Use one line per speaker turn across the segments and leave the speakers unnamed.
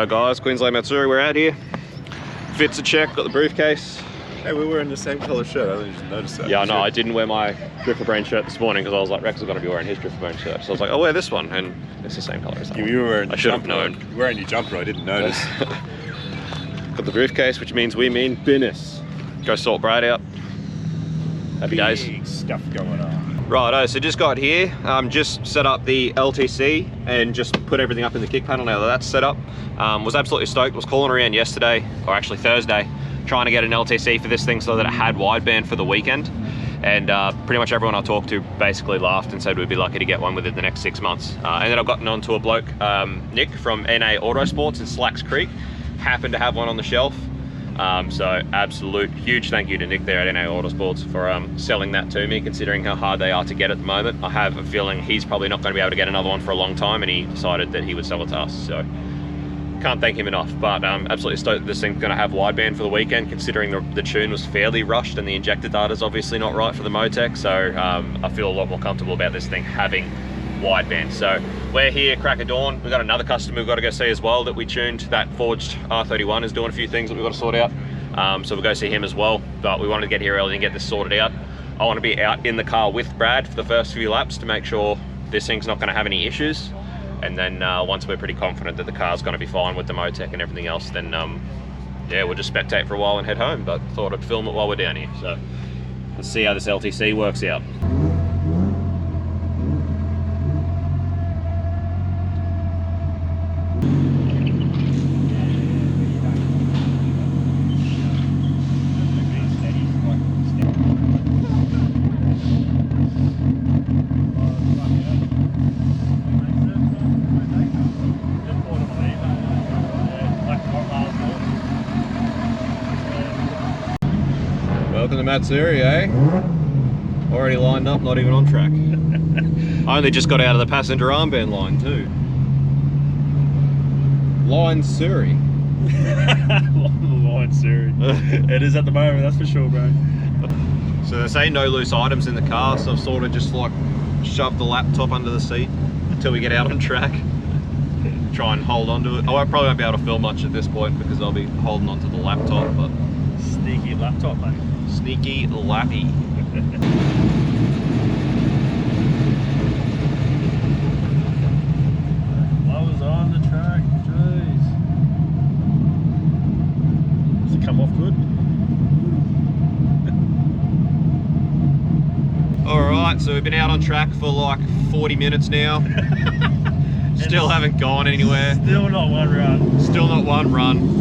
Righto guys, QLD Matsuri, we're out here. Fits a check, got the briefcase.
Hey, we were wearing the same colour shirt, I only just noticed that.
Yeah, no, I didn't wear my Drifter Brain shirt this morning because I was like, Rex is going to be wearing his Drifter Brain shirt. So I was like, I'll wear this one, and it's the same colour as that one.
You were wearing
I should have known.
You were wearing your jumper, I didn't notice.
Got the briefcase, which means we mean business. Go sort Brad out. Happy days.
Big stuff going on.
Righto, so just got here, just set up the LTC and just put everything up in the kick panel now that that's set up. Was absolutely stoked, was calling around yesterday, or actually Thursday, trying to get an LTC for this thing so that it had wideband for the weekend. And pretty much everyone I talked to basically laughed and said we'd be lucky to get one within the next 6 months. And then I've gotten onto a bloke, Nick from NA Autosports in Slacks Creek, happened to have one on the shelf. So absolute huge thank you to Nick there at NA Autosports for selling that to me, considering how hard they are to get at the moment. I have a feeling he's probably not going to be able to get another one for a long time, and he decided that he would sell it to us. So can't thank him enough, but absolutely stoked that this thing's going to have wideband for the weekend, considering the tune was fairly rushed and the injector data is obviously not right for the MoTeC. So I feel a lot more comfortable about this thing having wideband. So we're here, crack of dawn. We've got another customer we've got to go see as well that we tuned. That forged R31 is doing a few things that we've got to sort out. So we'll go see him as well, but we wanted to get here early and get this sorted out. I want to be out in the car with Brad for the first few laps to make sure this thing's not going to have any issues. And then once we're pretty confident that the car's going to be fine with the MoTeC and everything else, then yeah, we'll just spectate for a while and head home. But thought I'd film it while we're down here. So let's see how this LTC works out. Welcome to Matsuri, eh? Already lined up, not even on track. I only just got out of the passenger armband line too. Line Surrey.
Line Surrey. It is at the moment, that's for sure, bro.
So they say no loose items in the car, so I've sort of just like shoved the laptop under the seat until we get out on track. Try and hold on to it. I probably won't be able to film much at this point because I'll be holding onto the laptop, but...
Sneaky laptop, mate.
Sneaky lappy.
Blowers on the track, jeez. Does it come off good?
Alright, so we've been out on track for like 40 minutes now. Still haven't gone anywhere.
Still not one run.
Still not one run.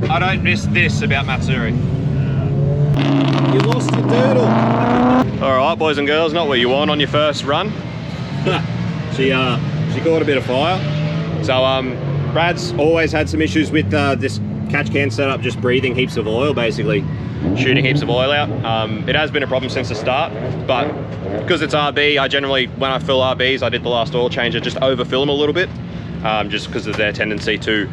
I don't miss this about Matsuri. You lost your doodle. Alright boys and girls, not what you want on your first run. She caught a bit of fire. So Brad's always had some issues with this catch can setup, just breathing heaps of oil, basically shooting heaps of oil out. It has been a problem since the start, but because it's RB, I generally, when I fill RBs, I did the last oil change, I just overfill them a little bit, just because of their tendency to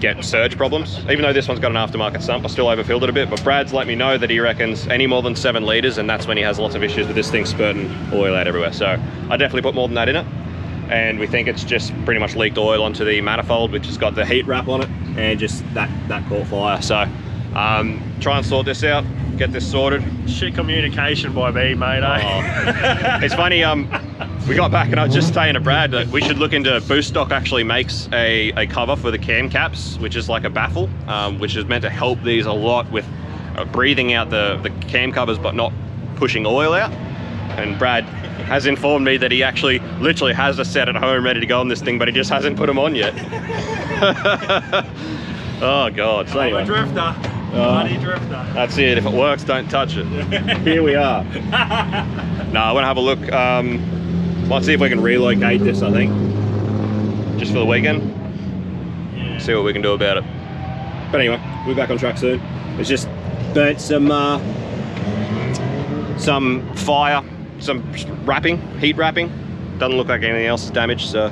get surge problems. Even though this one's got an aftermarket sump, I still overfilled it a bit, but Brad's let me know that he reckons any more than 7 litres, and that's when he has lots of issues with this thing spurting oil out everywhere. So I definitely put more than that in it, and we think it's just pretty much leaked oil onto the manifold, which has got the heat wrap on it, and just that caught fire. So try and sort this out, get this sorted.
Shit communication by me, mate, eh?
Oh. It's funny, we got back and I was just saying to Brad that we should look into, Boost Stock actually makes a cover for the cam caps, which is like a baffle, which is meant to help these a lot with breathing out the cam covers but not pushing oil out. And Brad has informed me that he actually literally has a set at home ready to go on this thing, but he just hasn't put them on yet. Oh God. So anyway.
I'm a drifter. Bloody drifter.
That's it. If it works, don't touch it. Here we are. No, I want to have a look. Let's see if we can relocate this, I think. Just for the weekend. Yeah. See what we can do about it. But anyway, we'll be back on track soon. It's just burnt some fire, some wrapping, heat wrapping. Doesn't look like anything else is damaged, so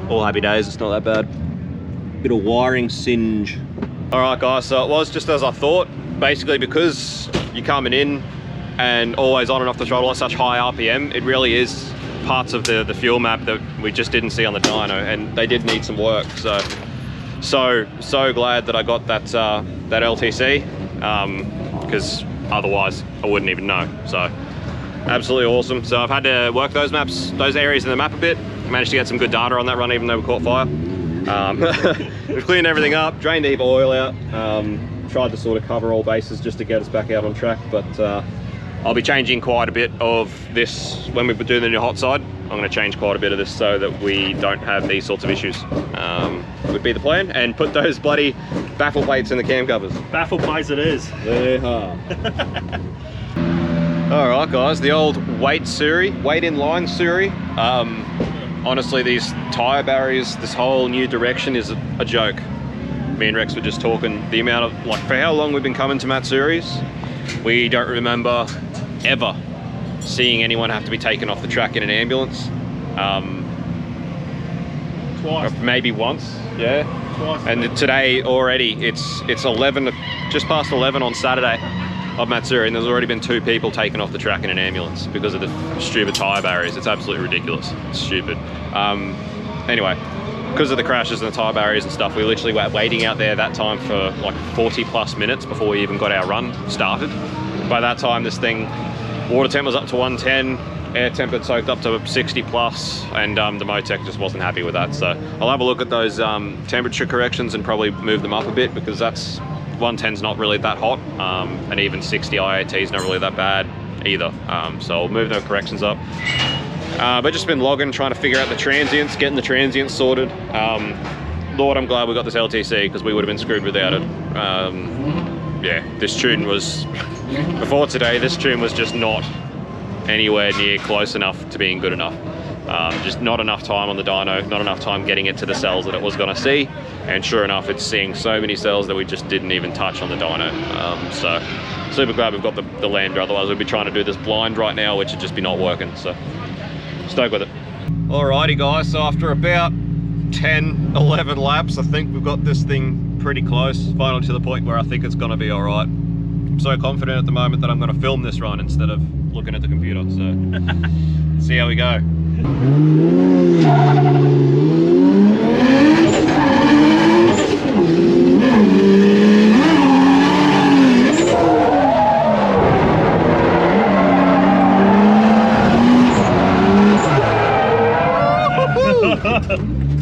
all happy days. It's not that bad. Bit of wiring singe. All right, guys, so it was just as I thought. Basically, because you're coming in and always on and off the throttle at such high RPM, it really is parts of the fuel map that we just didn't see on the dyno, and they did need some work. So glad that I got that that LTC, because otherwise I wouldn't even know. So absolutely awesome. So I've had to work those maps, those areas in the map a bit. Managed to get some good data on that run, even though we caught fire. We've cleaned everything up, drained the heap of oil out, tried to sort of cover all bases just to get us back out on track. But I'll be changing quite a bit of this when we do the new hot side. I'm going to change quite a bit of this so that we don't have these sorts of issues. Would be the plan, and put those bloody baffle plates in the cam covers.
Baffle plates it is.
Yeehaw. All right, guys, the old weight in line Suri. Honestly, these tire barriers, this whole new direction is a joke. Me and Rex were just talking the amount of, like, for how long we've been coming to Matsuris, we don't remember ever seeing anyone have to be taken off the track in an ambulance.
Twice.
Maybe once, yeah.
Twice.
And today already, it's 11, just past 11 on Saturday of Matsuri, and there's already been 2 people taken off the track in an ambulance because of the stupid tyre barriers. It's absolutely ridiculous. It's stupid. Anyway, because of the crashes and the tyre barriers and stuff, we literally were waiting out there that time for like 40 plus minutes before we even got our run started. By that time, this thing, water temp was up to 110, air temp had soaked up to 60 plus, and the MoTeC just wasn't happy with that. So I'll have a look at those temperature corrections and probably move them up a bit, because that's 110's not really that hot, and even 60 IAT is not really that bad either. So I'll move those corrections up. But just been logging, trying to figure out the transients, getting the transients sorted. Lord, I'm glad we got this LTC, because we would have been screwed without it. Yeah, this tune was, before today, this tune was just not anywhere near close enough to being good enough. Just not enough time on the dyno, not enough time getting it to the cells that it was going to see, and sure enough, it's seeing so many cells that we just didn't even touch on the dyno. So super glad we've got the Lambda, otherwise we'd be trying to do this blind right now, which would just be not working. So stoked with it. Alrighty guys, so after about 10, 11 laps, I think we've got this thing pretty close, finally to the point where I think it's going to be alright. I'm so confident at the moment that I'm going to film this run instead of looking at the computer, so see how we go.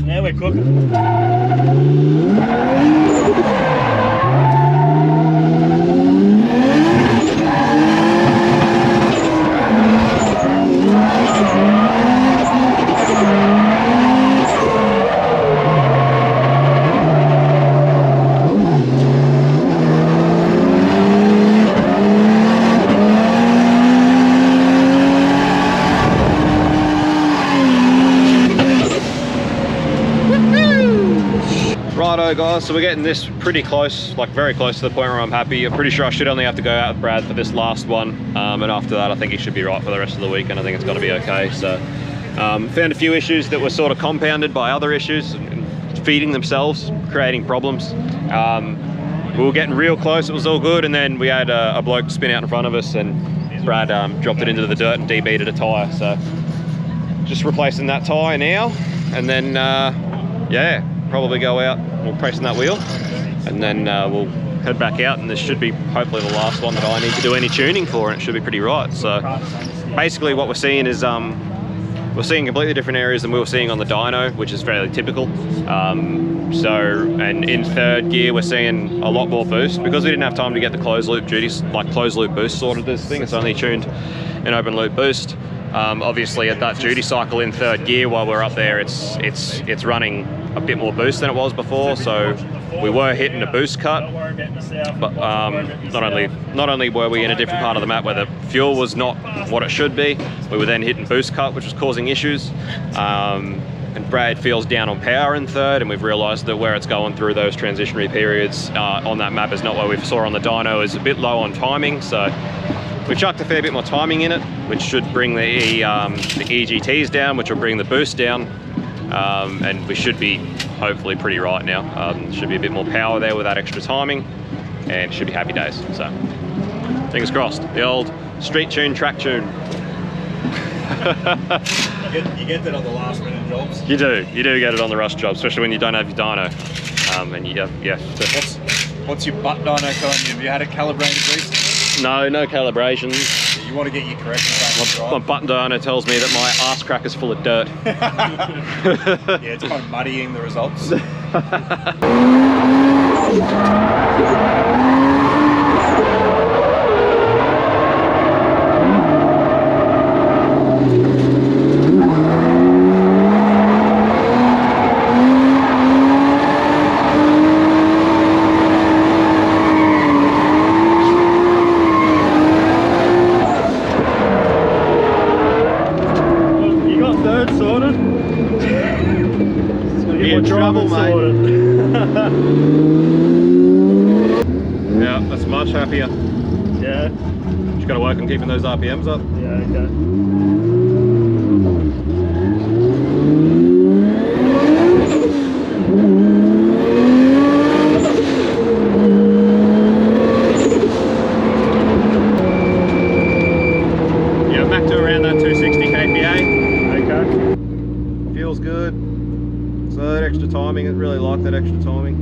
Now we're cooking.
Righto guys, so we're getting this pretty close, like very close to the point where I'm happy. I'm pretty sure I should only have to go out with Brad for this last one, and after that I think he should be right for the rest of the week, and I think it's going to be okay. So found a few issues that were sort of compounded by other issues, feeding themselves, creating problems. We were getting real close, it was all good, and then we had a bloke spin out in front of us, and Brad dropped it into the dirt and debeated a tyre. So just replacing that tyre now, and then yeah, probably go out, we'll press that wheel, and then we'll head back out, and this should be hopefully the last one that I need to do any tuning for, and it should be pretty right. So basically what we're seeing is we're seeing completely different areas than we were seeing on the dyno, which is fairly typical. And in third gear we're seeing a lot more boost, because we didn't have time to get the closed loop duties, like closed loop boost sorted. This thing, it's only tuned in open loop boost. Obviously at that duty cycle in third gear while we're up there, it's running a bit more boost than it was before, so we were hitting a boost cut, but not only were we in a different part of the map where the fuel was not what it should be, we were then hitting boost cut, which was causing issues. And Brad feels down on power in third, and we've realised that where it's going through those transitionary periods on that map is not what we saw on the dyno, is a bit low on timing. So we chucked a fair bit more timing in it, which should bring the EGTs down, which will bring the boost down, and we should be hopefully pretty right now. Should be a bit more power there with that extra timing, and should be happy days. So fingers crossed, the old street tune, track tune.
You get that on the last minute jobs.
You do get it on the rush job, especially when you don't have your dyno. And yeah.
What's your butt dyno telling you? Have you had it calibrated recently?
No calibrations.
You want to get your corrections
My button dyno tells me that my ass crack is full of dirt.
Yeah, it's kind of muddying the results.
Yeah, that's much happier.
Yeah.
Just got to work on keeping those RPMs up.
Yeah, okay.
Yeah, back to around that 260 kPa.
Okay.
Feels good. So that extra timing, I really like that extra timing.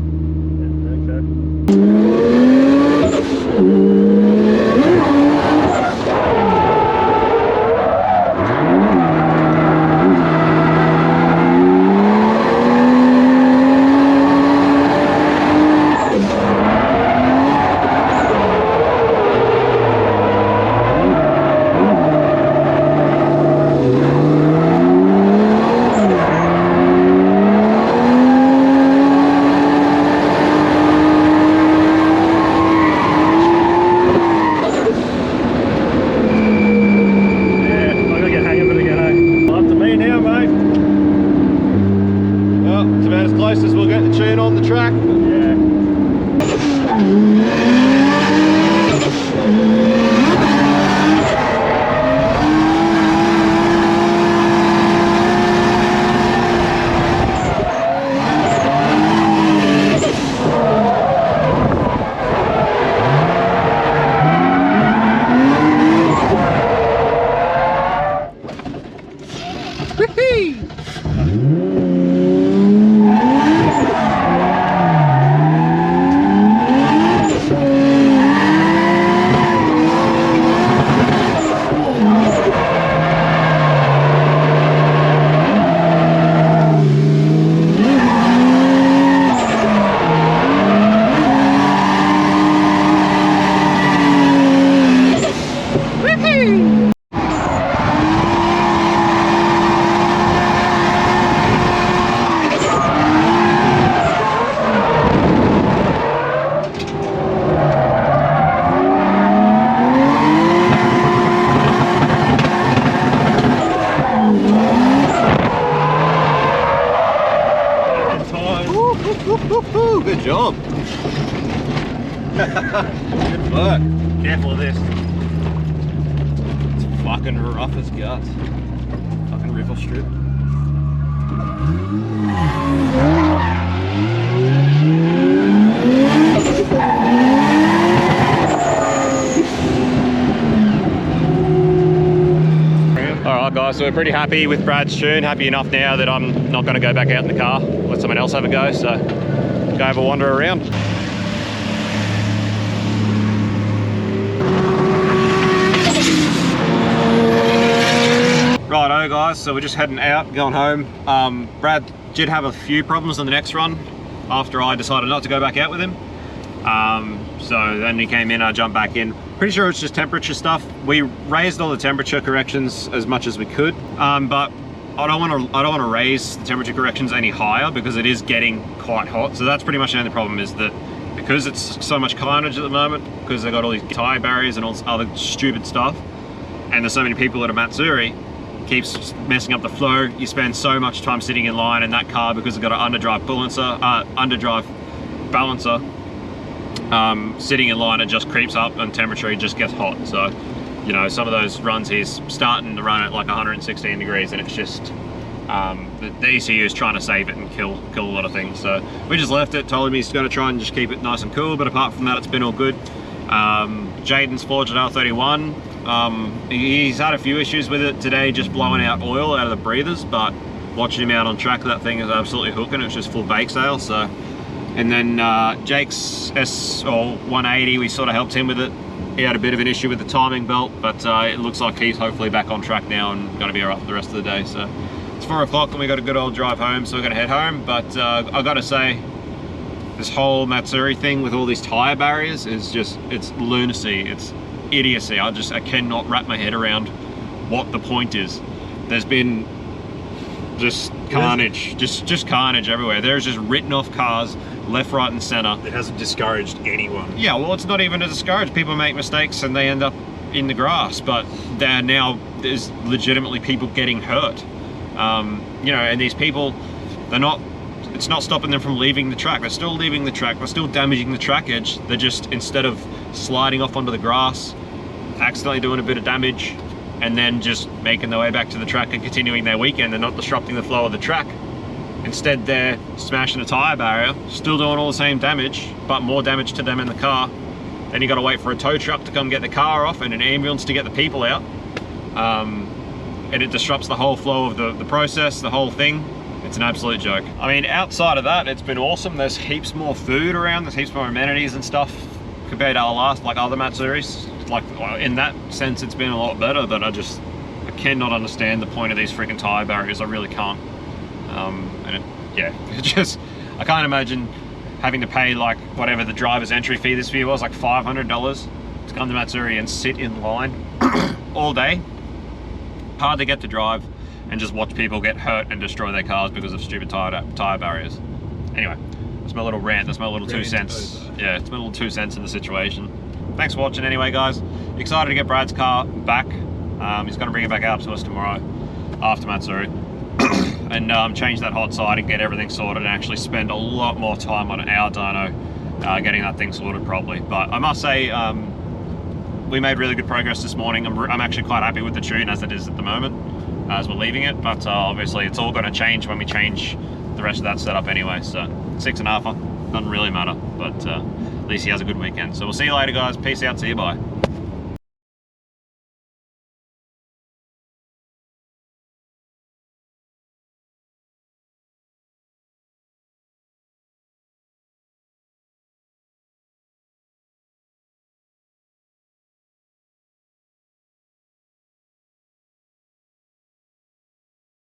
Good job. Good work.
Careful of this.
It's fucking rough as guts. Fucking river strip. Alright guys, so we're pretty happy with Brad's tune. Happy enough now that I'm not going to go back out in the car. Let someone else have a go, so go have a wander around. Righto guys, so we're just heading out, going home. Brad did have a few problems on the next run after I decided not to go back out with him. So then he came in, I jumped back in. Pretty sure it's just temperature stuff. We raised all the temperature corrections as much as we could, but I don't want to raise the temperature corrections any higher because it is getting quite hot. So that's pretty much the only problem, is that because it's so much carnage at the moment, because they've got all these tire barriers and all this other stupid stuff, and there's so many people at a Matsuri, keeps messing up the flow. You spend so much time sitting in line in that car because it's got an underdrive balancer. Sitting in line, it just creeps up and temperature just gets hot. So, you know, some of those runs he's starting to run at like 116 degrees, and it's just the ECU is trying to save it and kill a lot of things. So we just left it, told him he's going to try and just keep it nice and cool, but apart from that, it's been all good. Jaden's forged at R31. He's had a few issues with it today, just blowing out oil out of the breathers, but watching him out on track, that thing is absolutely hooking. It's just full bake sale. So, and then Jake's S180, we sort of helped him with it. He had a bit of an issue with the timing belt, but it looks like he's hopefully back on track now and going to be alright for the rest of the day. So it's 4 o'clock and we got a good old drive home, so we're going to head home. But I got to say, this whole Matsuri thing with all these tire barriers is just, it's lunacy, it's idiocy. I cannot wrap my head around what the point is. There's been just carnage, just carnage everywhere. There's just written off cars left, right and center.
It hasn't discouraged anyone.
Yeah, well, it's not even a discourage. People make mistakes and they end up in the grass, but there's legitimately people getting hurt. You know, and these people, it's not stopping them from leaving the track. They're still leaving the track. They're still damaging the track edge. They're just, instead of sliding off onto the grass, accidentally doing a bit of damage, and then just making their way back to the track and continuing their weekend and not disrupting the flow of the track. Instead, they're smashing a tire barrier, still doing all the same damage, but more damage to them in the car. Then you got to wait for a tow truck to come get the car off and an ambulance to get the people out. And it disrupts the whole flow of the process, the whole thing. It's an absolute joke. I mean, outside of that, it's been awesome. There's heaps more food around, there's heaps more amenities and stuff compared to other Matsuris. Like, in that sense, it's been a lot better, but I cannot understand the point of these freaking tire barriers. I really can't. I can't imagine having to pay like whatever the driver's entry fee this year was, like $500 to come to Matsuri and sit in line all day. Hard to get to drive and just watch people get hurt and destroy their cars because of stupid tire barriers. Anyway, that's my little rant, that's my little 2 cents. Yeah, it's my little 2 cents in the situation. Thanks for watching anyway, guys. Excited to get Brad's car back. He's going to bring it back out to us tomorrow after Matsuri. And change that hot side and get everything sorted and actually spend a lot more time on our dyno getting that thing sorted properly. But I must say, we made really good progress this morning. I'm actually quite happy with the tune as it is at the moment, as we're leaving it. But obviously it's all going to change when we change the rest of that setup anyway. So 6.5 doesn't really matter, but at least he has a good weekend. So we'll see you later, guys. Peace out, see you, bye.